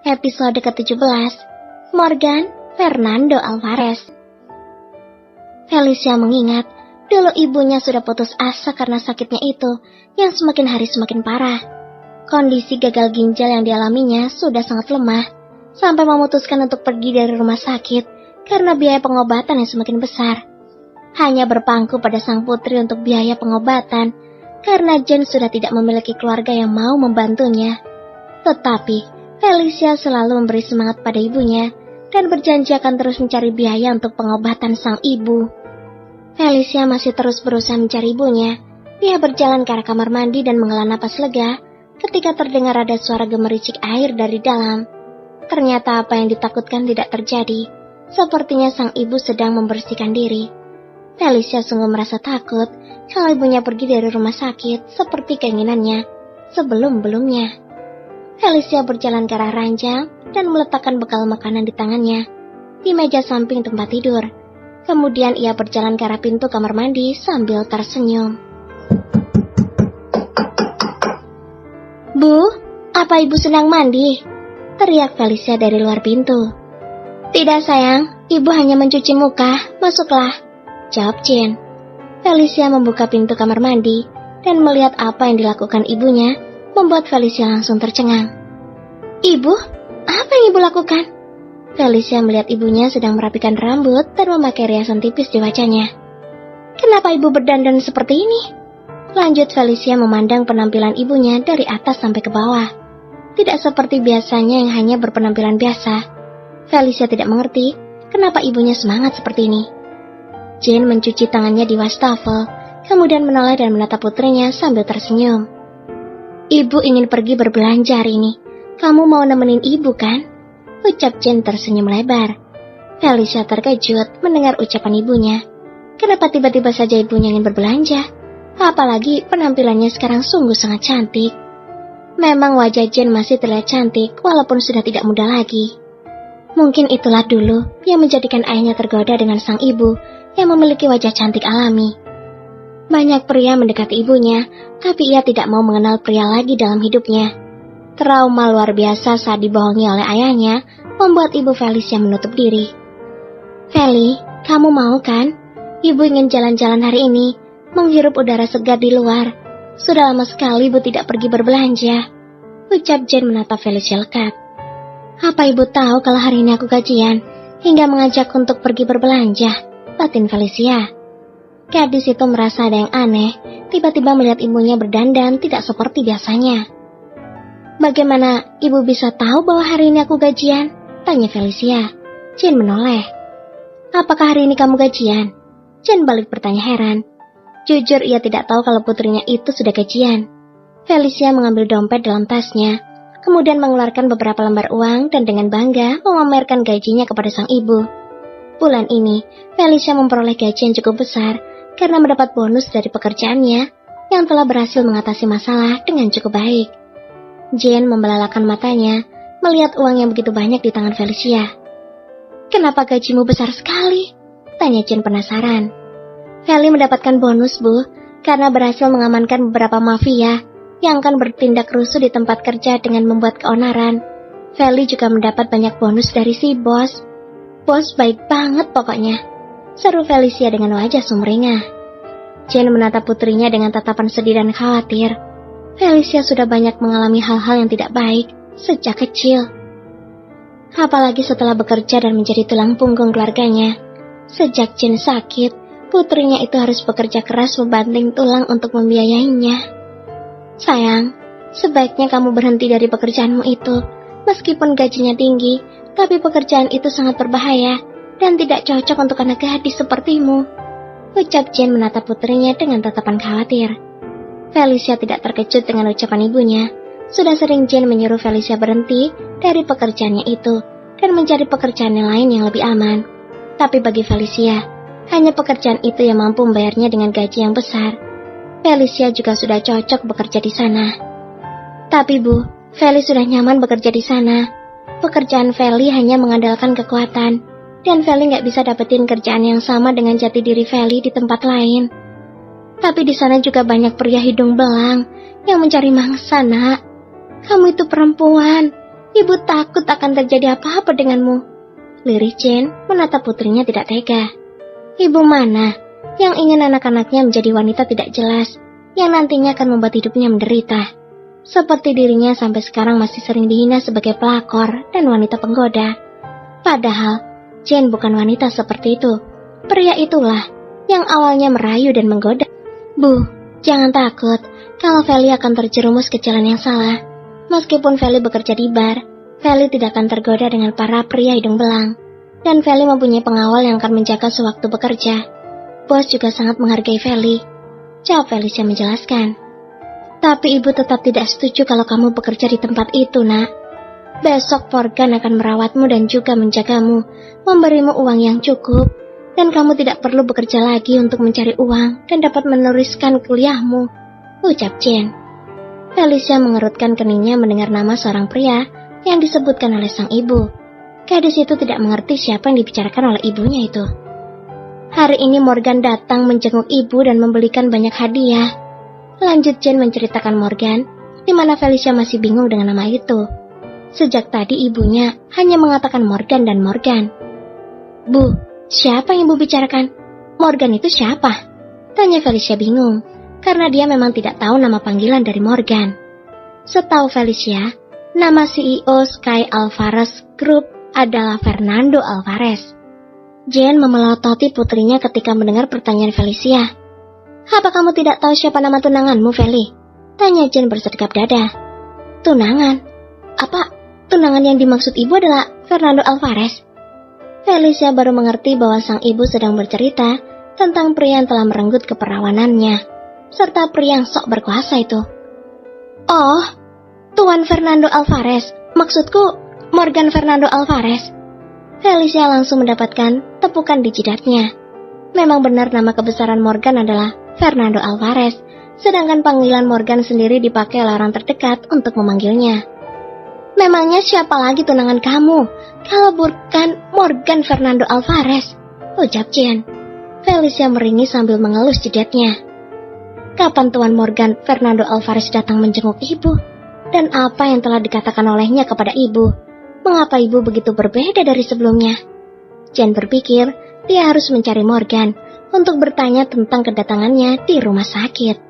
Episode ke-17, Morgan Fernando Alvarez. Felicia mengingat, dulu ibunya sudah putus asa karena sakitnya itu, yang semakin hari semakin parah. Kondisi gagal ginjal yang dialaminya sudah sangat lemah, sampai memutuskan untuk pergi dari rumah sakit karena biaya pengobatan yang semakin besar. Hanya berpangku pada sang putri untuk biaya pengobatan, karena Jane sudah tidak memiliki keluarga yang mau membantunya. Tetapi Felicia selalu memberi semangat pada ibunya dan berjanji akan terus mencari biaya untuk pengobatan sang ibu. Felicia masih terus berusaha mencari ibunya. Dia berjalan ke arah kamar mandi dan menghela napas lega ketika terdengar ada suara gemericik air dari dalam. Ternyata apa yang ditakutkan tidak terjadi. Sepertinya sang ibu sedang membersihkan diri. Felicia sungguh merasa takut kalau ibunya pergi dari rumah sakit seperti keinginannya sebelum-belumnya. Felicia berjalan ke arah ranjang dan meletakkan bekal makanan di tangannya di meja samping tempat tidur. Kemudian ia berjalan ke arah pintu kamar mandi sambil tersenyum. "Bu, apa ibu sedang mandi?" teriak Felicia dari luar pintu. "Tidak sayang, ibu hanya mencuci muka, masuklah," jawab Jane. Felicia membuka pintu kamar mandi dan melihat apa yang dilakukan ibunya membuat Felicia langsung tercengang. "Ibu, apa yang ibu lakukan?" Felicia melihat ibunya sedang merapikan rambut dan memakai riasan tipis di wajahnya. "Kenapa ibu berdandan seperti ini?" Lanjut Felicia memandang penampilan ibunya dari atas sampai ke bawah. Tidak seperti biasanya yang hanya berpenampilan biasa. Felicia tidak mengerti kenapa ibunya semangat seperti ini. Jane mencuci tangannya di wastafel, kemudian menoleh dan menatap putrinya sambil tersenyum. "Ibu ingin pergi berbelanja hari ini. Kamu mau nemenin ibu kan?" ucap Jane tersenyum lebar. Felicia terkejut mendengar ucapan ibunya. Kenapa tiba-tiba saja ibunya ingin berbelanja? Apalagi penampilannya sekarang sungguh sangat cantik. Memang wajah Jane masih terlihat cantik walaupun sudah tidak muda lagi. Mungkin itulah dulu yang menjadikan ayahnya tergoda dengan sang ibu yang memiliki wajah cantik alami. Banyak pria mendekati ibunya, tapi ia tidak mau mengenal pria lagi dalam hidupnya. Trauma luar biasa saat dibohongi oleh ayahnya membuat ibu Felicia menutup diri. "Feli, kamu mau kan? Ibu ingin jalan-jalan hari ini, menghirup udara segar di luar. Sudah lama sekali ibu tidak pergi berbelanja," ucap Jane menatap Felicia lekat. "Apa ibu tahu kalau hari ini aku gajian, hingga mengajak untuk pergi berbelanja?" batin Felicia. Gadis itu merasa ada yang aneh, tiba-tiba melihat ibunya berdandan tidak seperti biasanya. "Bagaimana ibu bisa tahu bahwa hari ini aku gajian?" tanya Felicia. Jane menoleh. "Apakah hari ini kamu gajian?" Jane balik bertanya heran. Jujur ia tidak tahu kalau putrinya itu sudah gajian. Felicia mengambil dompet dalam tasnya, kemudian mengeluarkan beberapa lembar uang dan dengan bangga memamerkan gajinya kepada sang ibu. Bulan ini, Felicia memperoleh gaji yang cukup besar karena mendapat bonus dari pekerjaannya yang telah berhasil mengatasi masalah dengan cukup baik. Jane membelalakan matanya melihat uang yang begitu banyak di tangan Felicia. "Kenapa gajimu besar sekali?" tanya Jane penasaran. "Feli mendapatkan bonus, Bu, karena berhasil mengamankan beberapa mafia yang akan bertindak rusuh di tempat kerja dengan membuat keonaran. Feli juga mendapat banyak bonus dari si bos. Bos baik banget pokoknya," seru Felicia dengan wajah sumringah. Jane menatap putrinya dengan tatapan sedih dan khawatir. Felicia sudah banyak mengalami hal-hal yang tidak baik sejak kecil. Apalagi setelah bekerja dan menjadi tulang punggung keluarganya. Sejak Jane sakit, putrinya itu harus bekerja keras membanting tulang untuk membiayainya. "Sayang, sebaiknya kamu berhenti dari pekerjaanmu itu. Meskipun gajinya tinggi, tapi pekerjaan itu sangat berbahaya dan tidak cocok untuk anak gadis sepertimu," ucap Jane menatap putrinya dengan tatapan khawatir. Felicia tidak terkejut dengan ucapan ibunya. Sudah sering Jane menyuruh Felicia berhenti dari pekerjaannya itu dan mencari pekerjaan yang lain yang lebih aman. Tapi bagi Felicia, hanya pekerjaan itu yang mampu membayarnya dengan gaji yang besar. Felicia juga sudah cocok bekerja di sana. "Tapi Bu, Feli sudah nyaman bekerja di sana. Pekerjaan Feli hanya mengandalkan kekuatan, dan Feli nggak bisa dapetin kerjaan yang sama dengan jati diri Feli di tempat lain. Tapi di sana juga banyak pria hidung belang yang mencari mangsa, Nak. Kamu itu perempuan, Ibu takut akan terjadi apa-apa denganmu. Lirih Jane menatap putrinya tidak tega. Ibu mana yang ingin anak-anaknya menjadi wanita tidak jelas, yang nantinya akan membuat hidupnya menderita. Seperti dirinya sampai sekarang masih sering dihina sebagai pelakor dan wanita penggoda. Padahal Jane bukan wanita seperti itu. Pria itulah yang awalnya merayu dan menggoda. Bu, jangan takut kalau Feli akan terjerumus ke jalan yang salah. Meskipun Feli bekerja di bar, Feli tidak akan tergoda dengan para pria hidung belang. Dan Feli mempunyai pengawal yang akan menjaga sewaktu bekerja. Bos juga sangat menghargai Feli. Jawab Felicia menjelaskan. Tapi ibu tetap tidak setuju kalau kamu bekerja di tempat itu, nak. Besok Morgan akan merawatmu dan juga menjagamu, memberimu uang yang cukup, dan kamu tidak perlu bekerja lagi untuk mencari uang dan dapat meneruskan kuliahmu, ucap Jane. Felicia mengerutkan keningnya mendengar nama seorang pria yang disebutkan oleh sang ibu. Gadis itu tidak mengerti siapa yang dibicarakan oleh ibunya itu. Hari ini Morgan datang menjenguk ibu dan membelikan banyak hadiah. Lanjut Jane menceritakan Morgan, di mana Felicia masih bingung dengan nama itu. Sejak tadi ibunya hanya mengatakan Morgan dan Morgan. Bu, siapa yang ibu bicarakan? Morgan itu siapa? Tanya Felicia bingung, karena dia memang tidak tahu nama panggilan dari Morgan. Setahu Felicia, nama CEO Sky Alvarez Group adalah Fernando Alvarez. Jane memelototi putrinya ketika mendengar pertanyaan Felicia. Apa kamu tidak tahu siapa nama tunanganmu, Feli? Tanya Jane bersedekap dada. Tunangan? Apa tunangan yang dimaksud ibu adalah Fernando Alvarez? Felicia baru mengerti bahwa sang ibu sedang bercerita tentang pria yang telah merenggut keperawanannya, serta pria yang sok berkuasa itu. Oh, Tuan Fernando Alvarez, maksudku Morgan Fernando Alvarez. Felicia langsung mendapatkan tepukan di jidatnya. Memang benar nama kebesaran Morgan adalah Fernando Alvarez, sedangkan panggilan Morgan sendiri dipakai oleh orang terdekat untuk memanggilnya. Memangnya siapa lagi tunangan kamu, kalau bukan Morgan Fernando Alvarez? Ucap Jane. Felicia meringis sambil mengelus jidatnya. Kapan Tuan Morgan Fernando Alvarez datang menjenguk ibu? Dan apa yang telah dikatakan olehnya kepada ibu? Mengapa ibu begitu berbeda dari sebelumnya? Jane berpikir dia harus mencari Morgan untuk bertanya tentang kedatangannya di rumah sakit.